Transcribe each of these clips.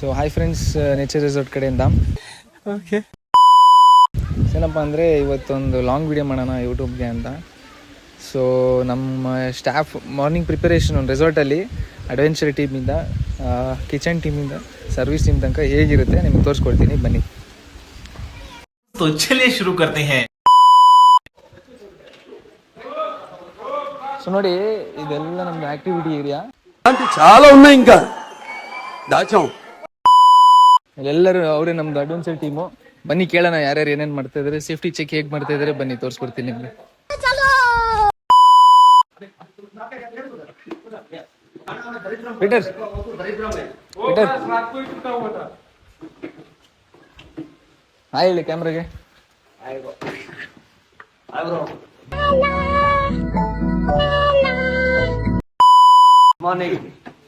So hi friends, nature resort ಕಡೆಯಿಂದ okay. ಏನಪ್ಪ ಅಂದರೆ ಇವತ್ತೊಂದು ಲಾಂಗ್ ವಿಡಿಯೋ ಮಾಡೋಣ ಯೂಟ್ಯೂಬ್ಗೆ ಅಂತ. ಸೊ ನಮ್ಮ ಸ್ಟಾಫ್ ಮಾರ್ನಿಂಗ್ ಪ್ರಿಪರೇಷನ್ ಒಂದು ರೆಸಾರ್ಟಲ್ಲಿ ಅಡ್ವೆಂಚರ್ ಟೀಮಿಂದ, ಕಿಚನ್ ಟೀಮಿಂದ, ಸರ್ವಿಸ್ ಟೀಮ್ ತನಕ ಹೇಗಿರುತ್ತೆ ನಿಮ್ಗೆ ತೋರಿಸ್ಕೊಡ್ತೀನಿ, ಬನ್ನಿ. तो चलिए शुरू करते हैं. ಸೊ ನೋಡಿ, ಇದೆಲ್ಲ ನಮ್ದು ಆಕ್ಟಿವಿಟಿ ಏರಿಯಾ. చాలా ఉన్నాయి ఇంకా దాచాం. ಎಲ್ಲರೂ ಅವರೇ ನಮ್ದು ಅಡ್ವೆಂಚರ್ ಟೀಮು. ಬನ್ನಿ ಕೇಳೋಣ ಯಾರ್ಯಾರು ಏನೇನು ಮಾಡ್ತಾ ಇದ್ದಾರೆ, ಸೇಫ್ಟಿ ಚೆಕ್ ಹೇಗೆ ಮಾಡ್ತಾ ಇದ್ದಾರೆ, ಬನ್ನಿ ತೋರಿಸ್ಕೊಡ್ತೀನಿ ನಿಮಗೆ. ಪೀಟರ್ ಪೀಟರ್ ಹಾಯ್ ಹೇಳಿ ಕ್ಯಾಮ್ರಾಗೆ.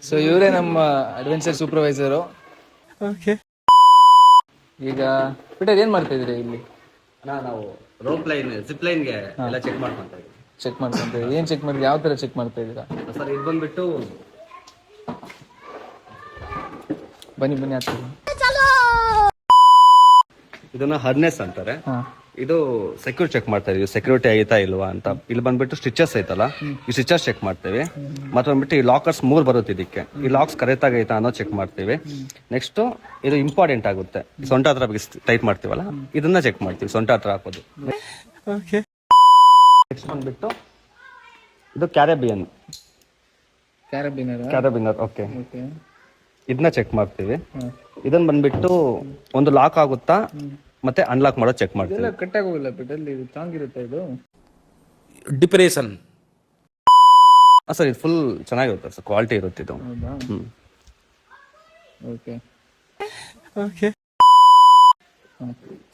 ಸೊ ಇವರೇ ನಮ್ಮ ಅಡ್ವೆಂಚರ್ ಸೂಪರ್ವೈಸರು. ಓಕೆ. ಈಗ ಪೀಟರ್ ಏನ್ ಮಾಡ್ತಾ ಇದ್ರಿ ಇಲ್ಲಿ? ನಾವು ರೋಪ್ ಲೈನ್, ಜಿಪ್ ಲೈನ್ಗೆ ಎಲ್ಲ ಚೆಕ್ ಮಾಡ್ಕೊಂತ ಇದ್ದೀವಿ. ಚೆಕ್ ಮಾಡ್ಕೊಂತ ಇದ್ದೀವಿ. ಏನ್ ಚೆಕ್ ಮಾಡಿದ್ರಿ? ಯಾವ ತರ ಚೆಕ್ ಮಾಡ್ತಾ ಇದ್ದೀರಾ? ಸರ್ ಇದು ಬಂದ್ಬಿಟ್ಟು ಬನ್ನಿ ಬನ್ನಿ ಆಗ್ತದೆ. ಇದನ್ನ ಹರ್ನೆಸ್ ಅಂತಾರೆ. ಹಾ ಇದು ಸೆಕ್ಯೂರ್ ಚೆಕ್ ಮಾಡ್ತಾ ಇದೀವಿ, ಸೆಕ್ಯೂರಿಟಿ ಆಯ್ತಾ ಇಲ್ವಾ ಅಂತ. ಇಲ್ಲಿ ಬಂದ್ಬಿಟ್ಟು ಸ್ಟಿಚಸ್ ಐತಲ್ಲ, ಈ ಸ್ಟಿಚಸ್ ಚೆಕ್ ಮಾಡ್ತೀವಿ. ಮತ್ತೆ ಬಂದ್ಬಿಟ್ಟು ಈ ಲಾಕರ್ಸ್ 3 ಬರುತ್ತೆ ಇದಕ್ಕೆ. ಈ ಲಾಕ್ಸ್ ಕರೆಕ್ಟ್ ಆಗೈತಾ ಅನ್ನೋ ಚೆಕ್ ಮಾಡ್ತೀವಿ. ನೆಕ್ಸ್ಟ್ ಇದು ಇಂಪಾರ್ಟೆಂಟ್ ಆಗುತ್ತೆ, ಸೊಂಟ ಹತ್ರ ಟೈಟ್ ಮಾಡ್ತೀವಲ್ಲ, ಇದನ್ನ ಚೆಕ್ ಮಾಡ್ತೀವಿ, ಸೊಂಟ ಹತ್ರ ಹಾಕೋದು. ಓಕೆ. ನೆಕ್ಸ್ಟ್ ಬಂದ್ಬಿಟ್ಟು ಇದು ಕ್ಯಾರಬಿಯನ್. ಕ್ಯಾರಬಿನರ್ ಓಕೆ. ಓಕೆ. ಇದನ್ನ ಚೆಕ್ ಮಾಡ್ತೀವಿ. ಇದನ್ನ ಬಂದ್ಬಿಟ್ಟು ಒಂದು ಲಾಕ್ ಆಗುತ್ತಾ ಮತ್ತೆ ಅನ್ಲಾಕ್ ಮಾಡೋದು ಚೆಕ್ ಮಾಡ್ತೀವಿ. ಇದೆಲ್ಲ ಕಟ್ಟಾಗಿ ಹೋಗಿಲ್ಲ ಪೀಟರ್, ಇದು ಸ್ಟ್ರಾಂಗ್ ಇರುತ್ತೆ ಇದು. ಡಿಪ್ರೆಷನ್. ಸರ್ ಇದು ಫುಲ್ ಚೆನ್ನಾಗಿರುತ್ತೆ ಸರ್, ಕ್ವಾಲಿಟಿ ಇರುತ್ತೆ ಇದು. ಹೌದಾ? Okay okay.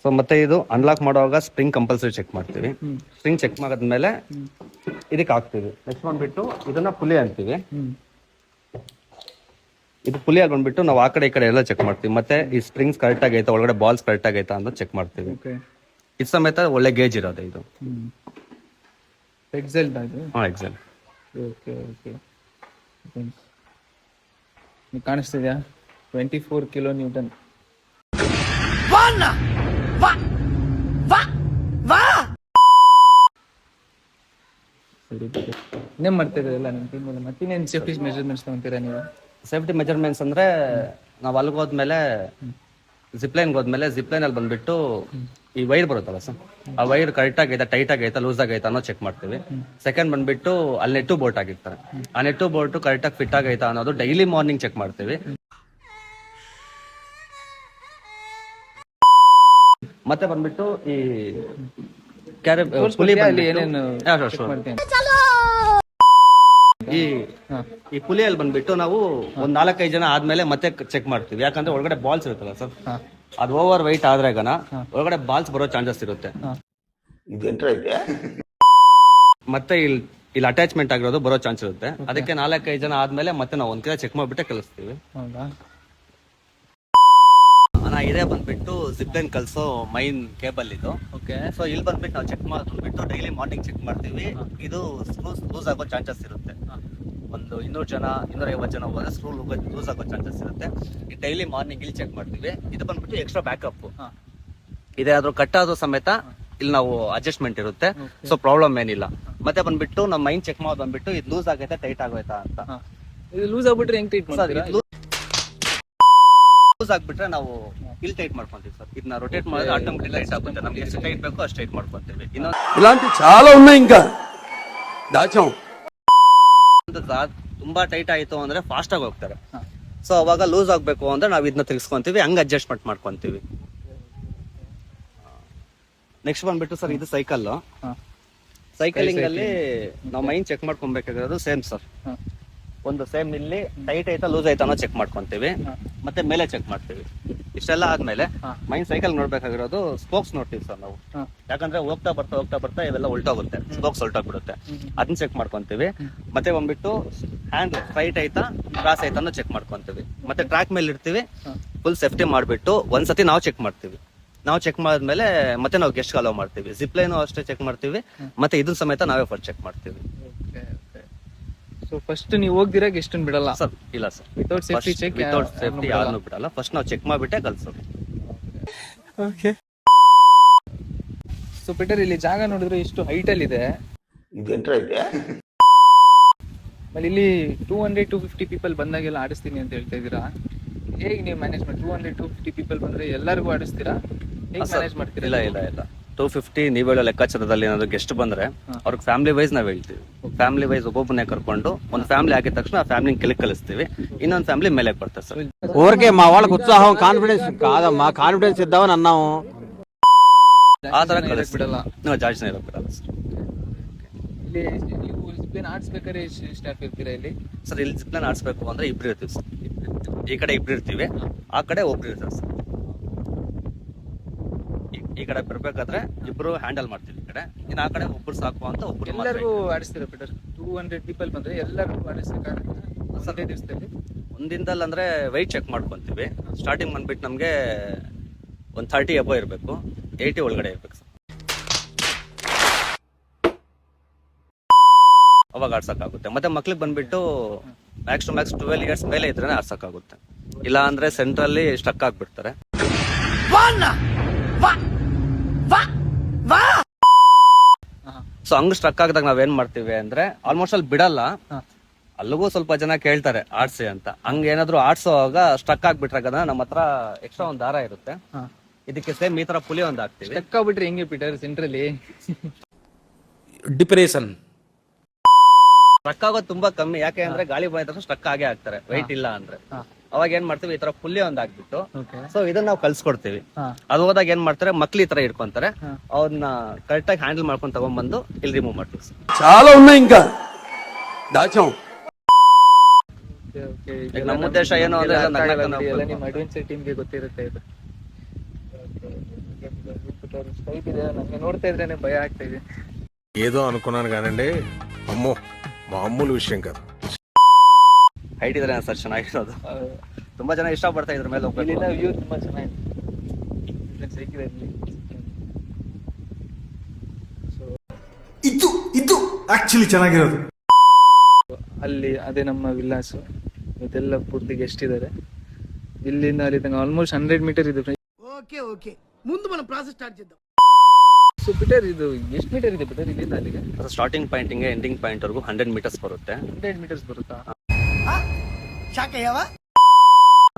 ಸೊ ಮತ್ತೆ ಇದು ಅನ್ಲಾಕ್ ಮಾಡುವಾಗ ಸ್ಪ್ರಿಂಗ್ ಕಂಪಲ್ಸರಿ ಚೆಕ್ ಮಾಡ್ತೀವಿ. ಸ್ಪ್ರಿಂಗ್ ಚೆಕ್ ಮಾಡಿದ್ಮೇಲೆ ಇದಕ್ಕೆ ಹಾಕ್ತೀವಿ. ನೆಕ್ಸ್ಟ್ ಬಂದ್ಬಿಟ್ಟು ಇದನ್ನ ಪುಲಿ ಅಂತೀವಿ. ಇದು ಪುಲಿಯಲ್ಲಿ ಬಂದ್ಬಿಟ್ಟು ನಾವು ಆ ಕಡೆ ಈ ಕಡೆ ಎಲ್ಲ ಚೆಕ್ ಮಾಡ್ತೀವಿ. ಮತ್ತೆ ಈ ಸ್ಪ್ರಿಂಗ್ಸ್ ಕರೆಕ್ಟ್ ಆಗೈತಾ, ಒಳಗಡೆ ಬಾಲ್ಸ್ ಕರೆಕ್ಟ್ ಆಗೈತಾ ಅಂತ ಚೆಕ್ ಮಾಡ್ತೀವಿ. ಓಕೆ. ಇದು ಸಮೇತ ಒಳ್ಳೆ ಗೇಜ್ ಇರೋದು ಇದು. ಎಕ್ಸೆಲ್ ಅದು. ಹಾ ಎಕ್ಸೆಲ್. Okay okay. ನೀವು ಕಾಣಿಸ್ತಿದ್ಯಾ? 24 ಕಿಲೋ ನ್ಯೂಟನ್. ಇನ್ನೇನ್ ಮಾಡ್ತಾ ಇದ್ರಲ್ಲ ನಿಮ್ಮ ಟೀಮಲ್ಲಿ? ಮತ್ತಿನ್ನೇನು ಸೇಫ್ಟಿ ಮೆಜರ್ಮೆಂಟ್ಸ್ ತಗೊಂತೀರಾ ನೀವು? ಸೇಫ್ಟಿ ಮೆಜರ್ಮೆಂಟ್ಸ್ ಅಂದ್ರೆ ನಾವು ಅಲ್ಲಿಗೆ ಹೋದ್ಮೇಲೆ, ಜಿಪ್ಲೈನ್ಗೆ ಹೋದ್ಮೇಲೆ ಜಿಪ್ಲೈನ್ ಅಲ್ಲಿ ಬಂದ್ಬಿಟ್ಟು ಈ ವೈರ್ ಬರುತ್ತಲ್ಲ ಸರ್, ಆ ವೈರ್ ಕರೆಕ್ಟ್ ಆಗೈತಾ, ಟೈಟ್ ಆಗೈತಾ, ಲೂಸ್ ಆಗೈತಾ ಅನ್ನೋ ಚೆಕ್ ಮಾಡ್ತೀವಿ. ಸೆಕೆಂಡ್ ಬಂದ್ಬಿಟ್ಟು ಅಲ್ಲಿ ನೆಟ್ಟು ಬೋಟ್ ಆಗಿರ್ತಾರೆ, ಆ ನೆಟ್ಟು ಬೋಟ್ ಕರೆಕ್ಟ್ ಆಗಿ ಫಿಟ್ ಆಗೈತಾ ಅನ್ನೋದು ಡೈಲಿ ಮಾರ್ನಿಂಗ್ ಚೆಕ್ ಮಾಡ್ತೀವಿ. ಮತ್ತೆ ಬಂದ್ಬಿಟ್ಟು ಈ ಏನೇನು ಈ ಪುಲಿಯಲ್ಲಿ ಬಂದ್ಬಿಟ್ಟು ನಾವು ಒಂದ್ 4-5 ಜನ ಆದ್ಮೇಲೆ ಮತ್ತೆ ಚೆಕ್ ಮಾಡ್ತೀವಿ. ಯಾಕಂದ್ರೆ ಒಳಗಡೆ ಬಾಲ್ಸ್ ಇರುತ್ತಲ್ಲ ಸರ್, ಅದು ಓವರ್ ವೈಟ್ ಆದ್ರಾಗನ ಒಳಗಡೆ ಬಾಲ್ಸ್ ಬರೋ ಚಾನ್ಸಸ್ ಇರುತ್ತೆ. ಮತ್ತೆ ಇಲ್ಲಿ ಅಟ್ಯಾಚ್ಮೆಂಟ್ ಆಗಿರೋದು ಬರೋ ಚಾನ್ಸ್ ಇರುತ್ತೆ. ಅದಕ್ಕೆ 4-5 ಜನ ಆದ್ಮೇಲೆ ಮತ್ತೆ ನಾವು ಒಂದ್ ಕಡೆ ಚೆಕ್ ಮಾಡ್ಬಿಟ್ಟೆ ಕಳಿಸ್ತೀವಿ. ಹೌದಾ? ಇದೇ ಬಂದ್ಬಿಟ್ಟು ಜಿಪ್ಲೈನ್ ಕಲ್ಸೋ ಮೈನ್ ಕೇಬಲ್ ಇದು. ಓಕೆ. ಸೊ ಇಲ್ಲಿ ಬಂದ್ಬಿಟ್ಟು ನಾವು ಚೆಕ್ ಮಾಡ್ಬಿಟ್ಟು ಡೈಲಿ ಮಾರ್ನಿಂಗ್ ಚೆಕ್ ಮಾಡ್ತೀವಿ. ಇದು ಲೂಸ್ ಆಗೋ ಚಾನ್ಸಸ್ ಇರುತ್ತೆ. ಒಂದು 200 ಜನ 250 ಜನ ಹೋದ್ರೆ ಸ್ಕ್ರೂ ಲೂಸ್ ಆಗೋ ಚಾನ್ಸಸ್ ಇರುತ್ತೆ. ಈ ಡೈಲಿ ಮಾರ್ನಿಂಗ್ ಇಲ್ಲಿ ಚೆಕ್ ಮಾಡ್ತೀವಿ. ಇದು ಬಂದ್ಬಿಟ್ಟು ಎಕ್ಸ್ಟ್ರಾ ಬ್ಯಾಕಪ್. ಇದೇ ಆದ್ರೂ ಕಟ್ ಆದ್ರೂ ಸಮೇತ ಇಲ್ಲಿ ನಾವು ಅಡ್ಜಸ್ಟ್ಮೆಂಟ್ ಇರುತ್ತೆ. ಸೊ ಪ್ರಾಬ್ಲಮ್ ಏನಿಲ್ಲ. ಮತ್ತೆ ಬಂದ್ಬಿಟ್ಟು ನಮ್ಮ ಮೈನ್ ಚೆಕ್ ಮಾಡೋದು ಬಂದ್ಬಿಟ್ಟು ಇದು ಲೂಸ್ ಆಗೈತಾ, ಟೈಟ್ ಆಗೋಯ್ತಾ ಅಂತ. ಇದು ಲೂಸ್ ಆಗ್ಬಿಟ್ರೆ ಹೆಂಗ್ ಟ್ರೀಟ್ ಮಾಡ್ತೀರಾ? ಲೂಸ್ ಆಗ್ಬಿಟ್ರೆ ನಾವು ಇಲ್ಲಿ ಟೈಟ್ ಮಾಡ್ಕೊಂತೀವಿ ಸರ್. ಇದನ್ನ ರೊಟೇಟ್ ಮಾಡಿದ್ರೆ ಆಟೋಮೆಟಿಕ್ ಟೈಟ್ ಆಗುತ್ತೆ. ನಮ್ಗೆ ಎಷ್ಟು ಟೈಟ್ ಬೇಕೋ ಅಷ್ಟು ಟೈಟ್ ಮಾಡ್ಕೊಂತೀವಿ. ఇలాంటి చాలా ఉన్నాయి ఇంకా దాచాం. ತುಂಬಾ ಟೈಟ್ ಆಯ್ತು ಅಂದ್ರೆ ಫಾಸ್ಟ್ ಆಗಿ ಹೋಗ್ತಾರೆ. ಸೊ ಅವಾಗ ಲೂಸ್ ಆಗ್ಬೇಕು ಅಂದ್ರೆ ನಾವು ಇದನ್ನ ತಿರ್ಸ್ಕೊಂತೀವಿ, ಹಂಗ ಅಡ್ಜಸ್ಟ್ಮೆಂಟ್ ಮಾಡ್ಕೊಂತೀವಿ. ನೆಕ್ಸ್ಟ್ ಬಂದ್ಬಿಟ್ಟು ಸರ್ ಇದು ಸೈಕಲ್. ಸೈಕಲಿಂಗ್ ಅಲ್ಲಿ ನಾವು ಮೈನ್ ಚೆಕ್ ಮಾಡ್ಕೊಬೇಕಾಗಿರೋದು ಸೇಮ್ ಸರ್. ಒಂದು ಸೇಮ್ ಇಲ್ಲಿ ಟೈಟ್ ಐತಾ, ಲೂಸ್ ಐತಾ ಅನ್ನೋ ಚೆಕ್ ಮಾಡ್ಕೊಂತೀವಿ. ಮತ್ತೆ ಮೇಲೆ ಚೆಕ್ ಮಾಡ್ತೀವಿ. ಇಷ್ಟೆಲ್ಲ ಆದ್ಮೇಲೆ ಮೈನ್ ಸೈಕಲ್ ನೋಡ್ಬೇಕಾಗಿರೋದು ಸ್ಪೋಕ್ಸ್ ನೋಡ್ತೀವಿ ಸರ್ ನಾವು. ಯಾಕಂದ್ರೆ ಹೋಗ್ತಾ ಬರ್ತಾ ಇವೆಲ್ಲ ಉಲ್ಟೋಗುತ್ತೆ, ಸ್ಪೋಕ್ಸ್ ಉಲ್ಟೋಗ್ಬಿಡುತ್ತೆ. ಅದನ್ನ ಚೆಕ್ ಮಾಡ್ಕೊಂತೀವಿ. ಮತ್ತೆ ಬಂದ್ಬಿಟ್ಟು ಹ್ಯಾಂಡ್ ಸ್ಟ್ರೈಟ್ ಐತಾ, ಕ್ರಾಸ್ ಐತಾ ಅನ್ನೋ ಚೆಕ್ ಮಾಡ್ಕೊಂತೀವಿ. ಮತ್ತೆ ಟ್ರ್ಯಾಕ್ ಮೇಲೆ ಇರ್ತೀವಿ, ಫುಲ್ ಸೇಫ್ಟಿ ಮಾಡ್ಬಿಟ್ಟು ಒಂದ್ಸತಿ ನಾವು ಚೆಕ್ ಮಾಡ್ತೀವಿ. ನಾವು ಚೆಕ್ ಮಾಡಿದ್ಮೇಲೆ ಮತ್ತೆ ನಾವು ಗೆಸ್ಟ್ ಅಲೋ ಮಾಡ್ತೀವಿ. ಜಿಪ್ ಲೈನ್ ಅಷ್ಟೇ ಚೆಕ್ ಮಾಡ್ತೀವಿ. ಮತ್ತೆ ಇದನ್ನ ಸಮೇತ ನಾವೇ ಫಸ್ಟ್ ಚೆಕ್ ಮಾಡ್ತೀವಿ. ಸೊ ಫಸ್ಟ್ ನೀವು ಹೋಗ್ದಿರಾಗ ಎಷ್ಟನ್ನು ಬಿಡಲ್ಲ ಸರ್ ಇಲ್ಲ sir, without safety check without safety ಯಾರನ್ನೂ ಬಿಡಲ್ಲ. ಫಸ್ಟ್ ನಾವು ಚೆಕ್ ಮಾಡಿಬಿಟ್ಟೆ ಕಳ್ಸೋದು. ಸೊ ಪೀಟರ್ ಇಲ್ಲಿ ಜಾಗ ನೋಡಿದ್ರೆ ಇಷ್ಟು ಹೈಟ್ ಅಲ್ಲಿ ಇದೆ, ಆಮೇಲೆ ಇಲ್ಲಿ 200-250 ಪೀಪಲ್ ಬಂದಾಗೆಲ್ಲ ಆಡಿಸ್ತೀನಿ ಅಂತ ಹೇಳ್ತಾ ಇದ್ದೀರಾ. ಹೇಗೆ ನೀವು ಮ್ಯಾನೇಜ್ ಮಾಡಿ 200-250 ಪೀಪಲ್ ಬಂದ್ರೆ ಎಲ್ಲರಿಗೂ ಆಡಿಸ್ತೀರಾ, ಹೇಗೆ ಮ್ಯಾನೇಜ್ ಮಾಡ್ತೀರಾ? ಇಲ್ಲ 250 ನೀವು ಹೇಳೋ ಲೆಕ್ಕಾಚಾರದಲ್ಲಿ ಏನಾದ್ರು ಗೆಸ್ಟ್ ಬಂದ್ರೆ ಅವ್ರಿಗೆ ಫ್ಯಾಮಿಲಿ ವೈಸ್ ನಾವ್ ಹೇಳ್ತೀವಿ. ಫ್ಯಾಮಿಲಿ ವೈಸ್ ಒಬ್ಬೊಬ್ಬನೇ ಕರ್ಕೊಂಡು ಒಂದು ಫ್ಯಾಮಿಲಿ ಆಗಿದ ತಕ್ಷಣ ಆ ಫ್ಯಾಮಿಲಿ ಕೆಳಗೆ ಕಳಿಸ್ತೀವಿ, ಇನ್ನೊಂದು ఫ్యామిలీ ಮೇಲೆ ಬರ್ತಾರೆ సర్. ఊరికే మా వాళ్ళకి ఉత్సాహం కాన్ఫిడెన్స్ కాదమ్మా, కాన్ఫిడెన్స్ ఇద్దామని అన్నాము. ಆ ತರ ಬಿಡಲ್ಲ. ಜಾಸ್ತಿ ಜನ ಬಿಡಲ್ಲ ಸರ್. ಇಲ್ಲಿ ನೀವು ಡಿಸಿಪ್ಲಿನ್ ಆಡಿಸ್ಬೇಕಾದ್ರೆ ಸ್ಟಾಫ್ ಇರ್ತೀರಾ ಇಲ್ಲಿ? ಸರ್ ಇಲ್ಲಿ ಡಿಸಿಪ್ಲಿನ್ ಆಡಿಸ್ಬೇಕು ಅಂದ್ರೆ ಇಬ್ರು ಇರ್ತೀವಿ ಸರ್. ಈ ಕಡೆ ಇಬ್ರು ಇರ್ತೀವಿ, ಆ ಕಡೆ ಒಬ್ರು ಇರ್ತಾರೆ ಸರ್. ಈ ಕಡೆ ಬರ್ಬೇಕಾದ್ರೆ ಇಬ್ರು ಹ್ಯಾಂಡಲ್ ಮಾಡ್ತೀವಿ, ಈ ಕಡೆ ಇನ್ನು ಆ ಕಡೆ ಒಬ್ರು ಸಾಕು ಅಂತ ಒಬ್ರು ಎಲ್ಲರಿಗೂ ಆಡಿಸ್ತೀರಾ ಪೀಟರ್? 200 ಪೀಪಲ್ ಬಂದ್ರೆ ಎಲ್ಲರಿಗೂ ಆಡಿಸ್ಬೇಕಾಗುತ್ತೆ ಒಂದೇ ದಿವಸದಲ್ಲಿ? ಒಂದಿನದಲ್ಲಿ ಅಂದ್ರೆ ವೆಯ್ಟ್ ಚೆಕ್ ಮಾಡ್ಕೊಂತೀವಿ. ಸ್ಟಾರ್ಟಿಂಗ್ ಬಂದ್ಬಿಟ್ಟು ನಮಗೆ ಒಂದು 30 ಅಬೋ ಇರಬೇಕು, 80 ಒಳಗಡೆ ಇರ್ಬೇಕು ಸರ್. ಅವಾಗ ಆಡ್ಸಕ್ಕಾಗುತ್ತೆ. ಮತ್ತೆ ಮಕ್ಳಿಗೆ ಬಂದ್ಬಿಟ್ಟು ಮ್ಯಾಕ್ಸ್ ಟು ಮ್ಯಾಕ್ಸ್ 12 ಇಯರ್ಸ್ ಮೇಲೆ ಇದ್ರೆ ಆಡ್ಸಕ್ಕಾಗುತ್ತೆ. ಇಲ್ಲ ಅಂದ್ರೆ ಸೆಂಟ್ರಲ್ಲಿ ಸ್ಟಕ್ ಆಗ್ಬಿಡ್ತಾರೆ. ಸೊ ಹಂಗ್ ಸ್ಟ್ರಕ್ ಆಗದಾಗ ನಾವೇನ್ ಮಾಡ್ತೀವಿ ಅಂದ್ರೆ ಆಲ್ಮೋಸ್ಟ್ ಅಲ್ಲಿ ಬಿಡಲ್ಲ, ಅಲ್ಲಿಗೂ ಸ್ವಲ್ಪ ಜನ ಕೇಳ್ತಾರೆ ಆಡ್ಸಿ ಅಂತ. ಹಂಗ ಏನಾದ್ರು ಆಡ್ಸೋವಾಗ ಸ್ಟ್ರಕ್ ಆಗ್ಬಿಟ್ರಾಗ ನಮ್ಮ ಹತ್ರ ಎಕ್ಸ್ಟ್ರಾ ಒಂದ್ ದಾರ ಇರುತ್ತೆ, ಇದಕ್ಕೆ ಸೇಮ್ ಈ ತರ ಪುಲಿ ಒಂದ್ ಹಾಕ್ತಿವಿ. ಸ್ಟಕ್ ಆಗ್ಬಿಟ್ರೆ ಹೆಂಗೆ ಪೀಟರ್ ಸೆಂಟ್ರಲ್ಲಿ? ಡಿಪ್ರೆಷನ್ ಸ್ಟ್ರಕ್ ಆಗೋದು ತುಂಬಾ ಕಮ್ಮಿ, ಯಾಕೆ ಅಂದ್ರೆ ಗಾಳಿ ಬಂದ ತಕ್ಷಣ ಸ್ಟ್ರಕ್ ಆಗೇ ಆಗ್ತಾರೆ ವೆಯ್ಟ್ ಇಲ್ಲ ಅಂದ್ರೆ. ಅವಾಗ ಏನ್ ಮಾಡ್ತೀವಿ, ಈ ತರ ಪುಲ್ಲಿ ಒಂದ್ ಹಾಕ್ಬಿಟ್ಟು ಸೊ ಇದನ್ನ ನಾವು ಕಳ್ಸ್ಕೊಡ್ತೀವಿ. ಅದು ಹೋದಾಗ ಏನ್ ಮಾಡ್ತಾರೆ, ಮಕ್ಳು ಈ ತರ ಇಟ್ಕೊಂತಾರೆ, ಅವ್ರನ್ನ ಕರೆಕ್ಟ್ ಆಗಿ ಹ್ಯಾಂಡಲ್ ಮಾಡ್ಕೊಂಡು ತಗೊಂಡ್ಬಂದು ಇಲ್ಲಿ ರಿಮೂವ್ ಮಾಡ್ತೀವಿ. చాలా ఉన్నాయి ఇంకా దాచాం. ನಮ್ಮ ಉದ್ದೇಶ ಏನು ಅಂದ್ರೆ ಎಲ್ಲ ನಿಮ್ಮ ಅಡ್ವೆಂಚರ್ ಟೀಮ್ಗೆ ಗೊತ್ತಿರುತ್ತೆ ಇದು. ಸ್ಟೈಪ್ ಇದೆ, ನನಗೆ ನೋಡ್ತಾ ಇದ್ರೇನೆ ಭಯ ಆಗ್ತಾ ಇದೆ. ఏదో అనుకున్నాను కానండి, అమ్మో మామూలు విషయం కాదు. ಹೈಟ್ ಇದ್ರೆ ಸರ್ ಚೆನ್ನಾಗಿರೋದು, ತುಂಬಾ ಜನ ಇಷ್ಟ ಪಡ್ತಾ ಇದ್ರ ಮೇಲೆ ಹೋಗ್ಬೇಕು. ಇಲ್ಲಿಂದ ವ್ಯೂ ತುಂಬಾ ಚೆನ್ನಾಗಿದೆ. ಇದು ಆಕ್ಚುಲಿ ಚೆನ್ನಾಗಿರೋದು. ಅಲ್ಲಿ ಅದೇ ನಮ್ಮ ವಿಲ್ಲಾಸ್, ಇವತ್ತೆಲ್ಲ ಪೂರ್ತಿ ಗೆಸ್ಟ್ ಇದ್ದಾರೆ. ಇಲ್ಲಿಂದ ಅಲ್ಲಿ ತನಕ ಆಲ್ಮೋಸ್ಟ್ 100 ಮೀಟರ್ ಇದೆ. ఓకే ముందు మనం ప్రాసెస్ స్టార్ట్ చేద్దాం. ಸೊ ಪೀಟರ್ ಇದು ಎಷ್ಟು ಮೀಟರ್ ಇದೆ ಪೀಟರ್ ಇಲ್ಲಿಂದ ಅಲ್ಲಿಗೆ? ಸ್ಟಾರ್ಟಿಂಗ್ ಪಾಯಿಂಟಿಂಗ್ ಎಂಡಿಂಗ್ ಪಾಯಿಂಟ್ ವರೆಗೂ 100 ಮೀಟರ್ಸ್ ಬರುತ್ತೆ. 100 ಮೀಟರ್ಸ್ ಬರುತ್ತಾ? ಶಾಕ್ ಅಯ್ಯವಾ?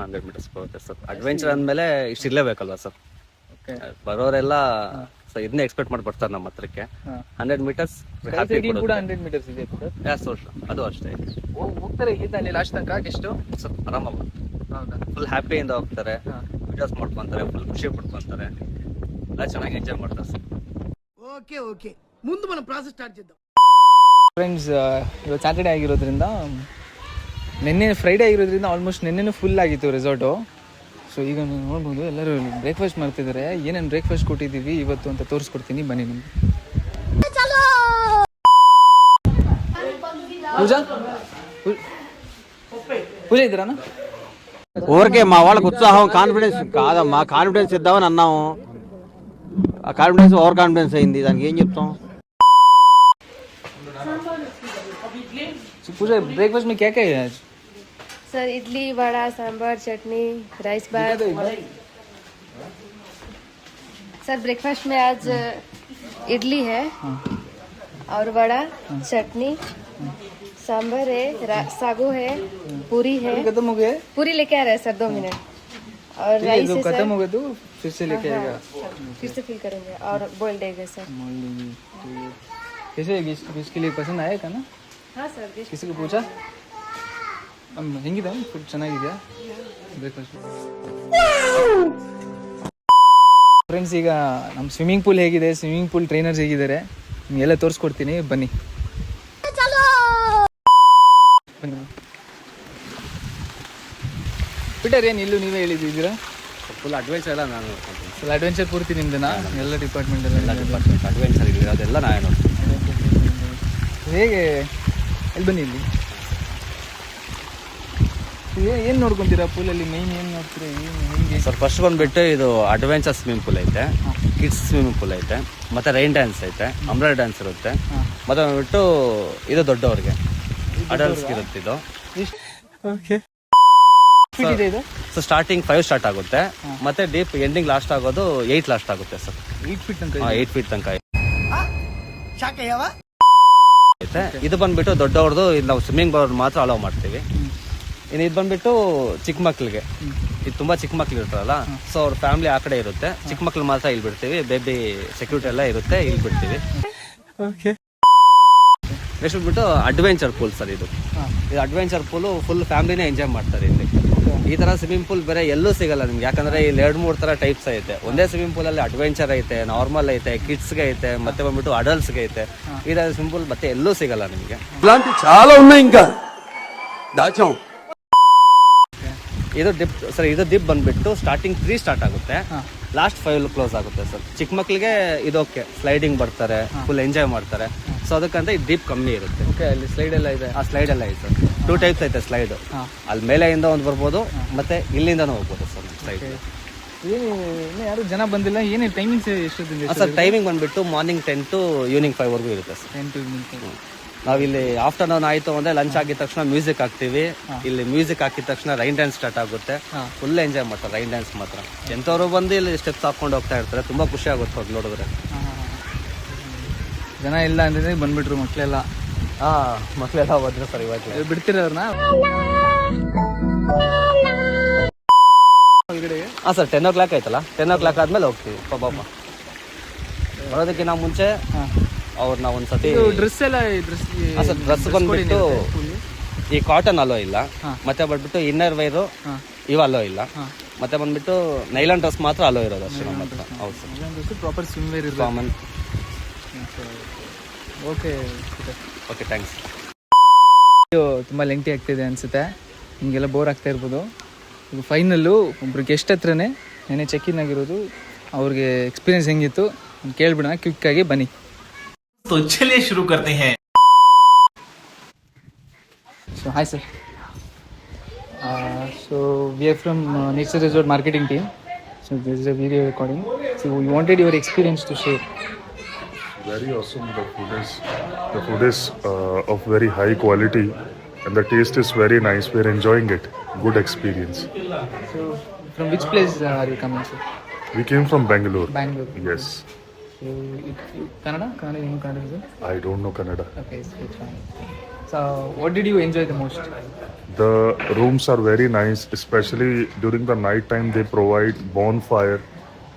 100 ಮೀಟರ್ಸ್ ಬರುತ್ತೆ ಸರ್. ಅಡ್ವೆಂಚರ್ ಅಂದ್ಮೇಲೆ ಇಷ್ಟು ಇರ್ಲೇಬೇಕಲ್ವಾ ಸರ್. ಬರೋರೆಲ್ಲ ಇದನ್ನೇ ಎಕ್ಸ್ಪೆಕ್ಟ್ ಮಾಡಿ ಬರ್ತಾರೆ ನಮ್ಮ ಹತ್ರಕ್ಕೆ. 100 ಮೀಟರ್ಸ್ ಕೂಡ 100 ಮೀಟರ್ಸ್ ಇದೆ ಅದು ಅಷ್ಟೇ. ಹೋಗ್ತಾರೆ ಇಲ್ಲಿಂದ ಅಲ್ಲಿ ಲಾಸ್ಟ್ ತನಕ ಎಷ್ಟು ಸರ್ ಆರಾಮಾಗಿ ಫುಲ್ ಹ್ಯಾಪಿಯಿಂದ ಹೋಗ್ತಾರೆ, ವಿಡಿಯೋಸ್ ಮಾಡ್ಕೊಂತಾರೆ, ಫುಲ್ ಖುಷಿ ಪಡ್ಕೊಂತಾರೆ, ಎಲ್ಲ ಚೆನ್ನಾಗಿ ಎಂಜಾಯ್ ಮಾಡ್ತಾರೆ ಸರ್. ఓకే ముందు మనం ప్రాసెస్ స్టార్ట్ చేద్దాం. ಫ್ರೆಂಡ್ಸ್, ಇವತ್ತು ಸ್ಯಾಟರ್ಡೇ ಆಗಿರೋದ್ರಿಂದ, ನಿನ್ನೆ ಫ್ರೈಡೇ ಆಗಿರೋದ್ರಿಂದ ಆಲ್ಮೋಸ್ಟ್ ನಿನ್ನೆನೂ ಫುಲ್ ಆಗಿತ್ತು ರೆಸಾರ್ಟು. ಸೊ ಈಗ ನೀವು ನೋಡ್ಬೋದು ಎಲ್ಲರೂ ಬ್ರೇಕ್ಫಾಸ್ಟ್ ಮಾಡ್ತಿದ್ದಾರೆ. ಏನೇನು ಬ್ರೇಕ್ಫಾಸ್ಟ್ ಕೊಟ್ಟಿದ್ದೀವಿ ಇವತ್ತು ಅಂತ ತೋರಿಸ್ಕೊಡ್ತೀನಿ, ಬನ್ನಿ ನಿಮ್ಗೆ. ಪೂಜಾ ಇದ್ದೀರಾ? ఊరికే మా వాళ్ళకి ఉత్సాహం కాన్ఫిడెన్స్ కాదమ్మా, కాన్ఫిడెన్స్ ఇద్దామని అన్నాము. ఆ కాన్ఫిడెన్స్ ఓవర్ కాన్ఫిడెన్స్ అయింది, దానికి ఏం చెప్తాం? पूजा ब्रेकफास्ट में क्या क्या है आज? सर इडली, वड़ा, सांभर, चटनी, राइस बात. सर ब्रेकफास्ट में आज इडली है और वड़ा, चटनी, सांभर है, सागू है, पूरी है. खत्म हो गया? पूरी लेके आ रहे हैं सर, 2 मिनट. और राइस है खत्म सर. हो गया तो फिर से लेके आएगा. फिर से फिल करेंगे. और बॉइल्ड एग है सर. कैसे किसके लिए पसंद आएगा ना? हाँ सर. किसी को पूछा ಹೆಂಗಿದೆ ಫುಡ್? ಚೆನ್ನಾಗಿದೆಯಾ ಬ್ರೇಕ್ಫಾಸ್ಟ್? ಫ್ರೆಂಡ್ಸ್, ಈಗ ನಮ್ಮ ಸ್ವಿಮ್ಮಿಂಗ್ ಪೂಲ್ ಹೇಗಿದೆ, ಸ್ವಿಮ್ಮಿಂಗ್ ಪೂಲ್ ಟ್ರೈನರ್ಸ್ ಹೇಗಿದ್ದಾರೆ ನಿಮಗೆಲ್ಲ ತೋರಿಸ್ಕೊಡ್ತೀನಿ, ಬನ್ನಿ. ಪೀಟರ್, ಏನು ಇಲ್ಲೂ ನೀವೇ ಹೇಳಿದ್ದೀರಾ? ಫುಲ್ ಅಡ್ವೆಂಚರ್ ಎಲ್ಲ ನಾನು ನೋಡ್ಕೊಂತೀನಿ. ಫುಲ್ ಅಡ್ವೆಂಚರ್ ಪೂರ್ತಿ ನಿಮ್ದೇನಾ? ಎಲ್ಲ ಡಿಪಾರ್ಟ್ಮೆಂಟ್ ಎಲ್ಲ ಡಿಪಾರ್ಟ್ಮೆಂಟ್ ಅಡ್ವೆಂಚರ್ ಅದೆಲ್ಲ ನಾನೇ ನೋಡ್ತೀನಿ. ಹೇಗೆ ಇಲ್ಲಿ ಬನ್ನಿ. ಇಲ್ಲಿ ಏನು ನೋಡ್ಕೊಂತೀರಾ ಪೂಲಲ್ಲಿ? ಮೈನ್ ಏನು ನೋಡ್ತೀರಾ? ಏನು ಹೆಂಗೆ ಸರ್ ಫಸ್ಟ್ ಬಂದ್ಬಿಟ್ಟು ಇದು ಅಡ್ವೆಂಚರ್ ಸ್ವಿಮ್ಮಿಂಗ್ ಪೂಲ್ ಐತೆ, ಕಿಡ್ಸ್ ಸ್ವಿಮ್ಮಿಂಗ್ ಪೂಲ್ ಐತೆ, ಮತ್ತೆ ರೈನ್ ಡ್ಯಾನ್ಸ್ ಐತೆ, ಅಂಬ್ರೆಲಾ ಡ್ಯಾನ್ಸ್ ಇರುತ್ತೆ, ಮತ್ತೆ ಬಂದ್ಬಿಟ್ಟು ಇದು ದೊಡ್ಡವ್ರಿಗೆ. ಅಡಲ್ಟ್ಸ್ಗೆ ಇರುತ್ತೆ ಇದು. ಫೀಟ್ ಇದೆ ಇದು? ಸೊ ಸ್ಟಾರ್ಟಿಂಗ್ 5 ಸ್ಟಾರ್ಟ್ ಆಗುತ್ತೆ, ಮತ್ತೆ ಡೀಪ್ ಎಂಡಿಂಗ್ ಲಾಸ್ಟ್ ಆಗೋದು 8 ಲಾಸ್ಟ್ ಆಗುತ್ತೆ ಸರ್. 8 ಫೀಟ್ ತನಕ 8 ಫೀಟ್ ತನಕ ಶಾಖಯ್ಯವ ಐತೆ. ಇದು ಬಂದ್ಬಿಟ್ಟು ದೊಡ್ಡವ್ರದ್ದು, ಇದು ನಾವು ಸ್ವಿಮ್ಮಿಂಗ್ ಬರೋದು ಮಾತ್ರ ಅಲೋ ಮಾಡ್ತೀವಿ. ಇನ್ನು ಇದು ಬಂದ್ಬಿಟ್ಟು ಚಿಕ್ಕ ಮಕ್ಳಿಗೆ, ಇದು ತುಂಬಾ ಚಿಕ್ಕ ಮಕ್ಳು ಇರ್ತಾರಲ್ಲ, ಸೊ ಅವ್ರ ಫ್ಯಾಮಿಲಿ ಆ ಕಡೆ ಇರುತ್ತೆ, ಚಿಕ್ಕ ಮಕ್ಳು ಮಾತ್ರ ಇಲ್ಲಿ ಬಿಡ್ತೀವಿ. ಬೇಬಿ ಸೆಕ್ಯೂರಿಟಿ ಎಲ್ಲ ಇರುತ್ತೆ, ಇಲ್ಲಿ ಬಿಡ್ತೀವಿ. ನೆಕ್ಸ್ಟ್ ಬಂದ್ಬಿಟ್ಟು ಅಡ್ವೆಂಚರ್ ಪೂಲ್ ಸರ್. ಇದು ಅಡ್ವೆಂಚರ್ ಪೂಲ್ ಫುಲ್ ಫ್ಯಾಮಿಲಿನೇ ಎಂಜಾಯ್ ಮಾಡ್ತಾರೆ ಇಲ್ಲಿ. ಈ ತರ ಸ್ವಿಮ್ಮಿಂಗ್ ಪೂಲ್ ಬೇರೆ ಎಲ್ಲೂ ಸಿಗಲ್ಲ ನಿಮ್ಗೆ, ಯಾಕಂದ್ರೆ ಇಲ್ಲಿ 2-3 ತರ ಟೈಪ್ಸ್ ಐತೆ. ಒಂದೇ ಸ್ವಿಮ್ಮಿಂಗ್ ಪೂಲ್ ಅಲ್ಲಿ ಅಡ್ವೆಂಚರ್ ಐತೆ, ನಾರ್ಮಲ್ ಐತೆ, ಕಿಡ್ಸ್ಗೆ ಐತೆ, ಮತ್ತೆ ಬಂದ್ಬಿಟ್ಟು ಅಡಲ್ಟ್ಸ್ಗೆ ಐತೆ. ಈ ತರ ಸ್ವಿಮ್ಮಿಂಗ್ ಪೂಲ್ ಮತ್ತೆ ಎಲ್ಲೂ ಸಿಗಲ್ಲ ನಿಮ್ಗೆ. ఇలాంటి చాలా ఉన్నాయి ఇంకా దాచాం. ಇದು ಡಿಪ್ ಸರ್. ಇದು ಡಿಪ್ ಬಂದ್ಬಿಟ್ಟು ಸ್ಟಾರ್ಟಿಂಗ್ 3 ಸ್ಟಾರ್ಟ್ ಆಗುತ್ತೆ, ಲಾಸ್ಟ್ 5 ಕ್ಲೋಸ್ ಆಗುತ್ತೆ ಸರ್. ಚಿಕ್ಕ ಮಕ್ಳಿಗೆ ಇದು ಓಕೆ, ಸ್ಲೈಡಿಂಗ್ ಬರ್ತಾರೆ, ಫುಲ್ ಎಂಜಾಯ್ ಮಾಡ್ತಾರೆ. ಸೊ ಅದಕ್ಕಂತ ಈ ಡಿಪ್ ಕಮ್ಮಿ ಇರುತ್ತೆ. ಓಕೆ, ಅಲ್ಲಿ ಸ್ಲೈಡ್ ಎಲ್ಲ ಇದೆ. ಆ ಸ್ಲೈಡ್ ಎಲ್ಲ ಐತೆ ಸರ್. 2 ಟೈಪ್ಸ್ ಐತೆ ಸ್ಲೈಡ್. ಅಲ್ಲಿ ಮೇಲೆಯಿಂದ ಒಂದು ಬರ್ಬೋದು, ಮತ್ತೆ ಇಲ್ಲಿಂದನೂ ಹೋಗ್ಬೋದು ಸರ್ ಸ್ಲೈಡ್. ಇನ್ನು ಯಾರು ಜನ ಬಂದಿಲ್ಲ. ಏನೇ ಟೈಮಿಂಗ್ಸ್ ಎಷ್ಟೊತ್ತಿಂದ? ಸರ್ ಟೈಮಿಂಗ್ ಬಂದ್ಬಿಟ್ಟು ಮಾರ್ನಿಂಗ್ 10 to ಈವ್ನಿಂಗ್ 5 ವರೆಗೂ ಇರುತ್ತೆ ಸರ್. 10 to evening. ನಾವಿಲ್ಲಿ ಆಫ್ಟರ್ನೂನ್ ಆಯ್ತು ಅಂದ್ರೆ ಲಂಚ್ ಆಗಿದ ತಕ್ಷಣ ಮ್ಯೂಸಿಕ್ ಹಾಕ್ತಿವಿ. ಇಲ್ಲಿ ಮ್ಯೂಸಿಕ್ ಹಾಕಿದ ತಕ್ಷಣ ರೈನ್ ಡ್ಯಾನ್ಸ್ ಸ್ಟಾರ್ಟ್ ಆಗುತ್ತೆ. ಫುಲ್ ಎಂಜಾಯ್ ಮಾಡ್ತಾರೆ ರೈನ್ ಡ್ಯಾನ್ಸ್ ಮಾತ್ರ. ಎಂಥವ್ರು ಬಂದು ಇಲ್ಲಿ ಸ್ಟೆಪ್ಸ್ ಹಾಕೊಂಡು ಹೋಗ್ತಾ ಇರ್ತಾರೆ. ತುಂಬಾ ಖುಷಿ ಆಗುತ್ತೆ ಅವ್ರು ನೋಡಿದ್ರೆ. ಜನ ಇಲ್ಲ ಅಂದ್ರೆ ಬಂದ್ಬಿಟ್ರು ಮಕ್ಳೆಲ್ಲ. ಮಕ್ಳೆಲ್ಲ ಬಂದ್ರು ಸರ್ ಇವಾಗ. ಬಿಡ್ತೀರ ಅವ್ರನ್ನ ಒಳಗಡೆಗೆ? ಸರ್ 10 o'clock ಆಯ್ತಲ್ಲ, 10 o'clock ಆದ್ಮೇಲೆ ಹೋಗ್ತೀವಿ. ಪಾಪ ಬರೋದಕ್ಕಿಂತ ಮುಂಚೆ ಅವ್ರನ್ನ ಒಂದ್ಸತಿ ಡ್ರೆಸ್ ಎಲ್ಲ ಡ್ರೆಸ್ ಬಂದ್ಬಿಟ್ಟು ಈ ಕಾಟನ್ ಅಲೋ ಇಲ್ಲ, ಮತ್ತೆ ಬಂದ್ಬಿಟ್ಟು ಇನ್ನರ್ ವೈರು ಇವ ಅಲೋ ಇಲ್ಲ, ಮತ್ತೆ ಬಂದ್ಬಿಟ್ಟು ನೈಲಾನ್ ಡ್ರೆಸ್ ಮಾತ್ರ ಅಲೋ ಇರೋದು ಅಷ್ಟೇ ನಮ್ಮ ಹತ್ರ. ಹೌದು ಸರ್, ಪ್ರಾಪರ್ ಸ್ವಿಮ್ ವೇರ್ ಇರೋದು. ಕಾಮನ್. Okay okay, thanks. ತುಂಬ ಲೆಂಟಿ ಆಗ್ತಿದೆ ಅನಿಸುತ್ತೆ, ನಿಮಗೆಲ್ಲ ಬೋರ್ ಆಗ್ತಾ ಇರ್ಬೋದು. ಈಗ ಫೈನಲ್ಲು ಒಬ್ರು ಗೆಸ್ಟ್ ಹತ್ರನೇ ನೆನೆ ಚೆಕ್ ಇನ್ ಆಗಿರೋದು. ಅವ್ರಿಗೆ ಎಕ್ಸ್ಪೀರಿಯನ್ಸ್ ಹೆಂಗಿತ್ತು ಕೇಳ್ಬಿಡೋಣ, ಕ್ವಿಕ್ಕಾಗಿ ಬನ್ನಿ. तो चलिए शुरू करते हैं. So hi sir. So we are from Nature Resort marketing team. So this is a video recording. So we wanted your experience to share. Very awesome. The food is of very high quality, and the taste is very nice. We're enjoying it. Good experience. So from which place are you coming, sir? We came from Bangalore. Bangalore. Yes. So Kannada? Kannada, you know Kannada, sir? I don't know Kannada. Okay, it's fine. So what did you enjoy the most? The rooms are very nice, especially during the night time. They provide bonfire.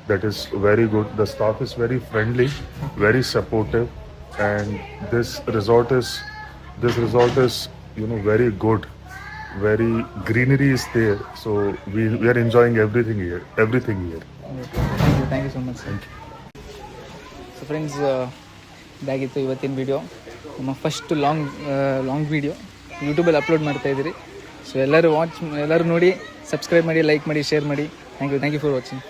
That is very good. The staff is very friendly, very supportive, and this resort is very good. Very greenery is there, so we are enjoying everything here. Thank you so much, sir. Thank you. So friends, ಇದಾಗಿತ್ತು ಇವತ್ತಿನ video. ನಮ್ಮ first long video ಯೂಟ್ಯೂಬಲ್ಲಿ upload ಮಾಡ್ತಾಯಿದ್ದೀರಿ. So ಎಲ್ಲರೂ ನೋಡಿ, subscribe ಮಾಡಿ, like ಮಾಡಿ, share ಮಾಡಿ. Thank you for watching.